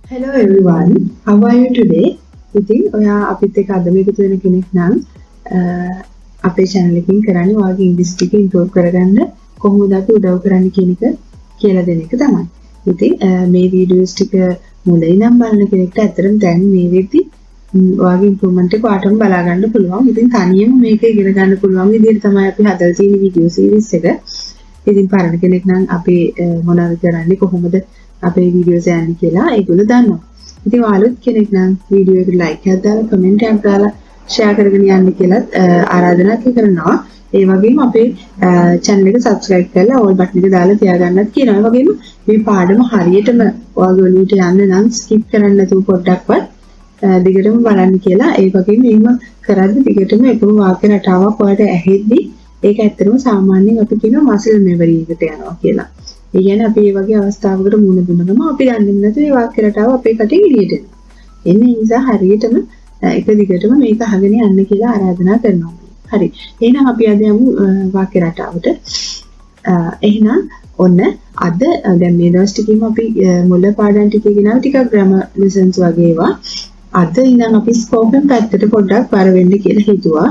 Hello everyone, how are you today? ඉතින් ඔයා අපිත් එක්ක අද මේක තුන කෙනෙක් නම් අපේ channel එකකින් කරන්නේ ඔයාගේ ඉංග්‍රීසි ටික improve කරගන්න කොහොමද අපි උදව් කරන්න කියන එක කියලා දෙන එක තමයි. ඉතින් මේ වීඩියෝස් ටික මුලින් ඉඳන් බලන කෙනෙක්ට ඇත්තටම දැන් මේ වෙද්දි ඔයාගේ improvement එක ඔයාටම බලා ගන්න පුළුවන්. ඉතින් තනියම මේක ඉගෙන ගන්න පුළුවන් විදිහට තමයි අපි හදලා තියෙන වීඩියෝ සීරීස් එක. ඉතින් පරණ කෙනෙක් නම් අපි මොනවද කරන්නේ කොහොමද අපේ වීඩියෝස් යන්නේ කියලා ඒගොල්ලෝ දන්නවා. ඉතින් ඔයාලුත් කෙනෙක් නම් වීඩියෝ එකට ලයික් එකක් දාලා කමෙන්ට් එකක් දාලා ෂෙයා කරගෙන යන්න කියලා ආරාධනා කරනවා. ඒ වගේම අපේ channel එක subscribe කරලා all button එක දාලා තියාගන්නත් කියනවා. ඒ වගේම මේ පාඩම හරියටම ඔයාගේ ඔළුවට යන්න නම් skip කරන්න නැතුව පොඩ්ඩක්වත් දිගටම බලන්න කියලා. ඒ වගේම එහෙම කරද්දි දිගටම එකම වාක්‍ය රටාවක් ඔයාලට ඇහෙද්දි ඒක ඇත්තටම සාමාන්‍යයෙන් අපි කියනවා muscle memory එකට යනවා කියලා. ඒ කියන්නේ අපි මේ වගේ අවස්ථාවකට මුහුණ දුන්නම අපි දන්නේ නැතුව ඒ වාක්‍ය රටාව අපේ කටින් එළියට එනවා. එන්නේ නිසා හරියටම එක දිගටම මේක අහගෙන යන්න කියලා ආරාධනා කරනවා. හරි. එහෙනම් අපි අද යමු වාක්‍ය රටාවට. එහෙනම් ඔන්න අද දැන් මේ දවස් ටිකේම අපි මුල පාඩම් ටිකේ ගෙනාව ටිකක් grammar lessons වගේ ඒවා. අද ඉඳන් අපි spoken පැත්තට පොඩ්ඩක් වර වෙන්න කියලා හිතුවා.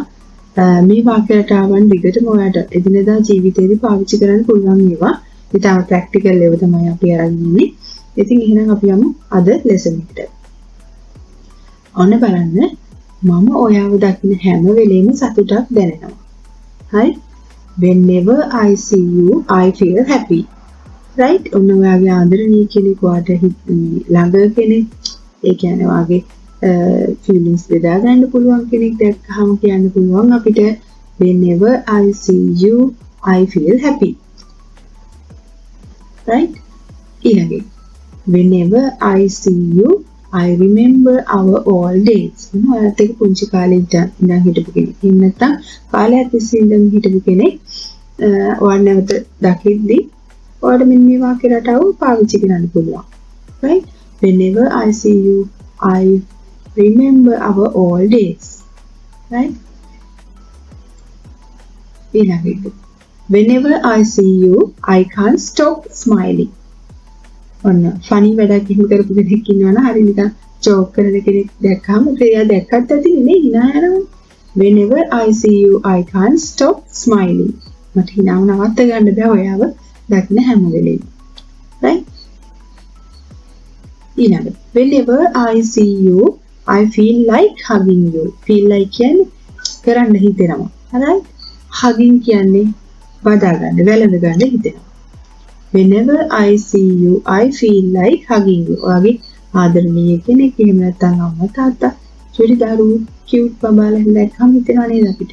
මේ වාක්‍ය රටාවන් දිගටම ඔයාලට එදිනෙදා ජීවිතේදී පාවිච්චි කරන්න පුළුවන් ඒවා. ඉතින් ප්‍රැක්ටිකල් ලෙවල් තමයි අපි අරන් ඉන්නේ. ඉතින් එහෙනම් අපි යමු අද ලෙසන් එකට. ඔන්න බලන්න මම ඔයාව දකින්න හැම වෙලෙම සතුටක් දැනෙනවා. හරි? Whenever I see you I feel happy. Right? ඔන්න ඔයාගේ ආදරණීය කෙනෙක් වාට ළඟ කෙනෙක්. ඒ කියන්නේ ඔයාගේ feelings බෙදා ගන්න පුළුවන් කෙනෙක් දැක්කහම කියන්න පුළුවන් අපිට whenever I see you I feel happy. Right? ඊළඟට whenever I see you I remember our old days. ඔයාලත් එක්ක පුංචි කාලේ ඉඳන් හිටපු කෙනෙක්. එහෙම නැත්නම් කාලයක් තිස්සේ ඉඳන් හිටපු කෙනෙක් ඔයාලා නැවත දකිද්දී ඔයාලට මෙන්න මේ වාක්‍ය රටාව පාවිච්චි කරන්න පුළුවන්. Right? Whenever I see you I remember our old days. Right? ඊළඟට whenever I see you I can't stop smiling. ඔන්න ෆනි වැඩක් එහෙම කරපු කෙනෙක් ඉන්නවනම් හරි නිකන් ජෝක් කරන කෙනෙක් දැක්කම එයා දැක්කත් ඇතිනේ නේ hina යනවා. Whenever I see you I can't stop smiling. මට hinaව නවත්ත ගන්න බෑ ඔයාව දකින්න හැම වෙලෙම. right? ඊළඟට whenever I see you I feel like hugging you. feel like කියන්නේ කරන්න හිතෙනවා. right? hugging කියන්නේ බදා ගන්න, වැළඳ ගන්න හිතෙනවා. Whenever I see you, I feel like hugging you. ඔයාගේ ආදරණීය කෙනෙක් එහෙම නැත්නම් අම්මා තාත්තා චුටි දරුවෝ cute බබාලා දැක්කම හිතෙනවා නේද අපිට?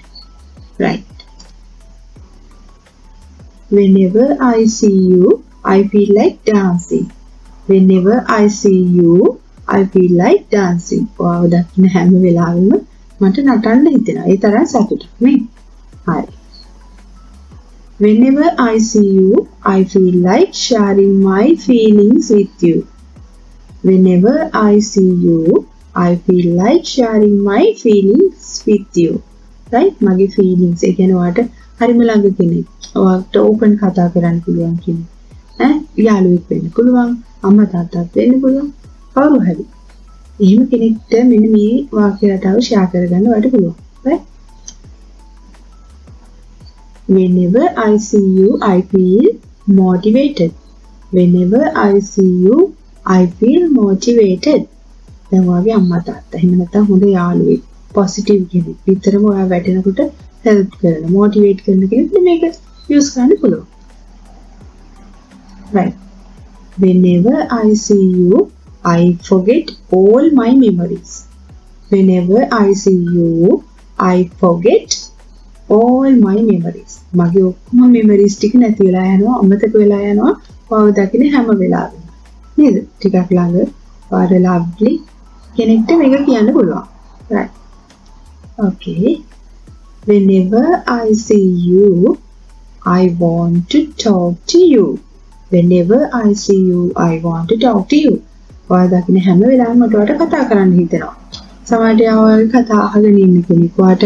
Right. Whenever I see you, I feel like dancing. Whenever I see you, I feel like dancing. ඔයාව දකින්න හැම වෙලාවෙම මට නටන්න හිතෙනවා. ඒ තරම් සතුටක් නේ. හරි. Whenever I see you, I feel like sharing my feelings with you. Whenever I see you, I feel like sharing my feelings with you. Right? මගේ feelings ඒ කියන්නේ ඔයාට හරිම ළඟ කෙනෙක්. ඔයාට open කතා කරන්න පුළුවන් කෙනෙක්. යාළුවෙක් වෙන්න පුළුවන්, අම්මා තාත්තාත් වෙන්න පුළුවන්. කවුරු හරි. එහෙම කෙනෙක්ට මෙන්න මේ වාක්‍ය රටාව share කරගන්න ඔයාට පුළුවන්. right? Whenever I see you, I feel motivated. Whenever I see you, I feel motivated. දැන් ඔයාගේ අම්මා තාත්තා එහෙම නැත්නම් හොඳ යාළුවෙක්, positive කෙනෙක් විතරම ඔයා වැටෙනකොට help කරන, motivate කරන කෙනෙක්ට මේක use කරන්න පුළුවන්. Right. Whenever I see you, I forget all my memories. Whenever I see you, I forget all my memories. මගේ ඔක්කොම memories ටික නැති වෙලා යනවා, අමතක වෙලා යනවා. ඔයාව දකින්න හැම වෙලාවෙම. නේද? ටිකක් ළඟ ඔයාට lovely කෙනෙක්ට මේක කියන්න පුළුවන්. right. okay. Whenever I see you, I want to talk to you. Whenever I see you, I want to talk to you. ඔයාව දකින්න හැම වෙලාවෙම මට ඔයාට කතා කරන්න හිතෙනවා. සමහරවිට ඔයාගේ කතා අහගෙන ඉන්න කෙනෙක් ඔයාට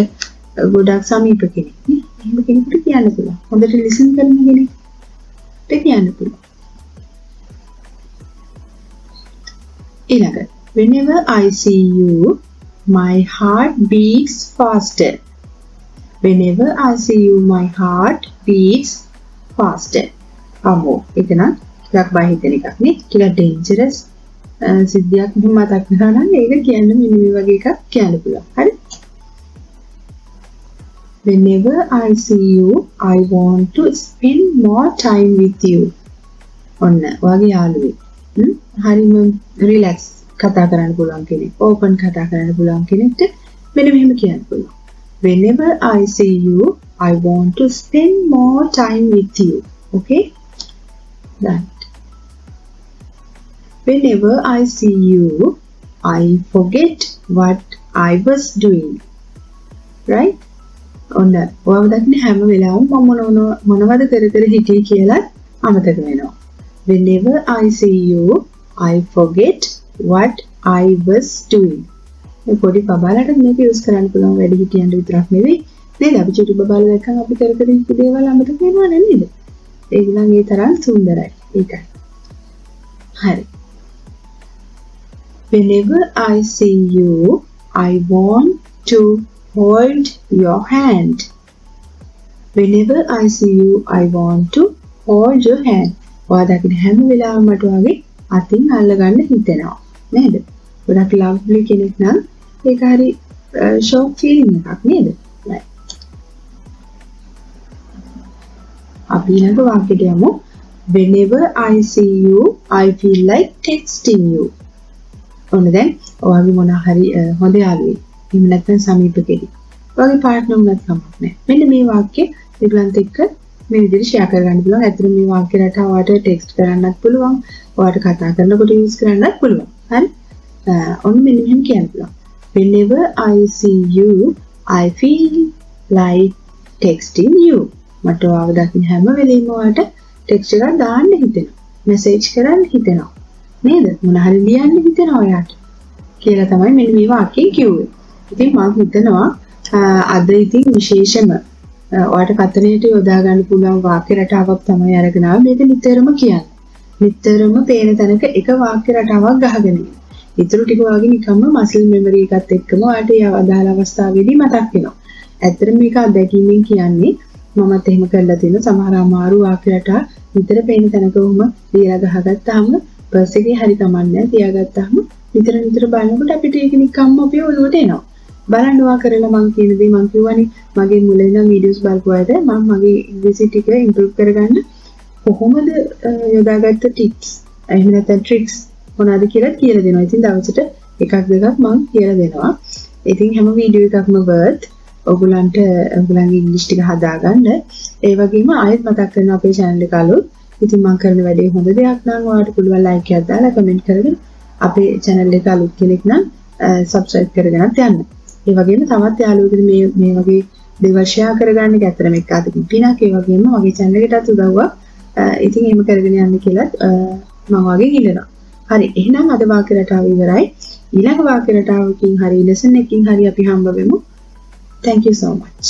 ගොඩක් සමීප කෙනෙක් නේ. එහෙම කෙනෙකුට කියන්න පුළුවන්. හොඳට listen කරන කෙනෙක්ට කියන්න පුළුවන්. ඊළඟ whenever I see you my heart beats faster. Whenever I see you my heart beats faster. අමෝ ඒක නම් ටිකක් බය හිතෙන එකක් නේ. ටිකක් ඩේන්ජරස් සිද්ධියක් මතක් වෙනවා නම් ඒක කියන්න මෙන්න මේ වගේ එකක් කියන්න පුළුවන්. හරි? Whenever I see you, I want to spend more time with you. ඔන්න ඔයගේ යාළුවෙක්. හරිම රිලැක්ස් කතා කරන්න පුළුවන් කෙනෙක්. ඕපන් කතා කරන්න පුළුවන් කෙනෙක්ට මෙන්න මෙහෙම කියන්න පුළුවන්. Whenever I see you, I want to spend more time with you. Okay? Right. Whenever I see you, I forget what I was doing. Right? ඔන්න ඔයාව දකින්න හැම වෙලාවෙම මම මොනවද කර හිටියේ කියලා අමතක වෙනවා. Whenever I see you, I forget what I was doing. මේ පොඩි බබාලට මේක යූස් කරන්න පුළුවන් වැඩි හිටියන්ට විතරක් නෙවෙයි. නේද? අපි චුටි බබාලා දැක්කම අපි කර හිටපු දේවල් අමතක වෙනවා නේද? ඒක නම් ඒ තරම් සුන්දරයි. ඒකයි. හරි. Whenever I see you, I want to hold your hand. Whenever I see you, I want to hold your hand. ඔයා දකින්න හැම වෙලාවෙම මට වගේ අතින් අල්ලගන්න හිතෙනවා. නේද? ගොඩක් ලව්ලි කෙනෙක් නම් ඒක හරි ෂොක් ෆීලිං එකක් නේද? right. අපි ඊළඟ වාක්‍යයට යමු. Whenever I see you, I feel like texting you. ඔන්න දැන් ඔයාගේ මොන හරි හොඳ යාළුවෙක්. එහෙම නැත්නම් සමීපකෙදී. ඔයාගේ පාර්ට්නර් වුණත් කමක් නැහැ. මෙන්න මේ වාක්‍ය ඒගොල්ලන්ට එක්ක මේ විදිහට ෂෙයා කරගන්න පුළුවන්. ඇත්තටම මේ වාක්‍ය රටාව ඔයාට ටෙක්ස්ට් කරන්නත් පුළුවන්. ඔයාට කතා කරනකොට යූස් කරන්නත් පුළුවන්. හරි? ඔන්න මෙන්න මෙහෙම කියන්න පුළුවන්. Whenever I see you, I feel like texting you. මට ඔයාව දකින්න හැම වෙලෙම ඔයාට ටෙක්ස්ට් එකක් දාන්න හිතෙනවා. මෙසේජ් කරන්න හිතෙනවා. නේද? මොන හරි ලියන්න හිතෙනවා ඔයාට. කියලා තමයි මෙන්න මේ වාක්‍යයෙන් කිව්වේ. ඉතින් මම හිතනවා අද ඉතින් විශේෂම ඔයාට කතනයට යොදා ගන්න පුළුවන් වාක්‍ය රටාවක් තමයි අරගෙන ආවේ. මේක නිතරම කියන්නේ. නිතරම පේන තැනක එක වාක්‍ය රටාවක් ගහගෙන ඉන්න. ඊටු ටික වගේ නිකම්ම මසල් මෙමරි එකත් එක්කම ඔයාට ඒ අදාළ අවස්ථාවේදී මතක් වෙනවා. ඇත්තටම මේක අත්දැකීමෙන් කියන්නේ මමත් එහෙම කරලා තියෙන සමහර අමාරු වාක්‍ය රටා නිතර පේන තැනක වුම ලියලා ගහගත්තාම පර්ස් එකේ හරි කමන්නේ තියාගත්තාම නිතර බලනකොට අපිට ඒක නිකම්ම අපේ ඔළුවට එනවා. බලන්න ඔයා කරලා මම කියන දේ මම කියවනේ මගේ මුලින් ඉඳන් වීඩියෝස් බලපු අයට මම මගේ ඉංග්‍රීසි ටික ඉම්ප්‍රූව් කරගන්න කොහොමද යොදාගත්ත ටිප්ස් එහෙම නැත්නම් ට්‍රික්ස් මොනවද කියලා දෙනවා. ඉතින් දවසට එකක් දෙකක් මම කියලා දෙනවා. ඉතින් හැම වීඩියෝ එකක්ම වර්ත් ඔයගොල්ලන්ගේ ඉංග්‍රීසි ටික හදාගන්න. ඒ වගේම ආයෙත් මතක් කරනවා අපේ channel එක අලුත්. ඉතින් මම කරන වැඩේ හොඳ දෙයක් නම් ඔයාලට පුළුවන් like එකක් දාලා comment කරගෙන අපේ channel එක අලුත් කෙනෙක් නම් subscribe කරගෙනත් යන්න. ඒ වගේම තවත් යාළුවෙකුට මේ වගේ දේවල් share කරගන්න එක ඇත්තටම එක්ක අතකින් පිනක්. ඒ වගේම මගේ channel එකටත් උදව්වක්. ඉතින් එහෙම කරගෙන යන්න කියලා මම වගේ ඉල්ලනවා. හරි එහෙනම් අද වාක්‍ය රටාව ඉවරයි. ඊළඟ වාක්‍ය රටාවකින් හරි lesson එකකින් හරි අපි හම්බ වෙමු. Thank you so much.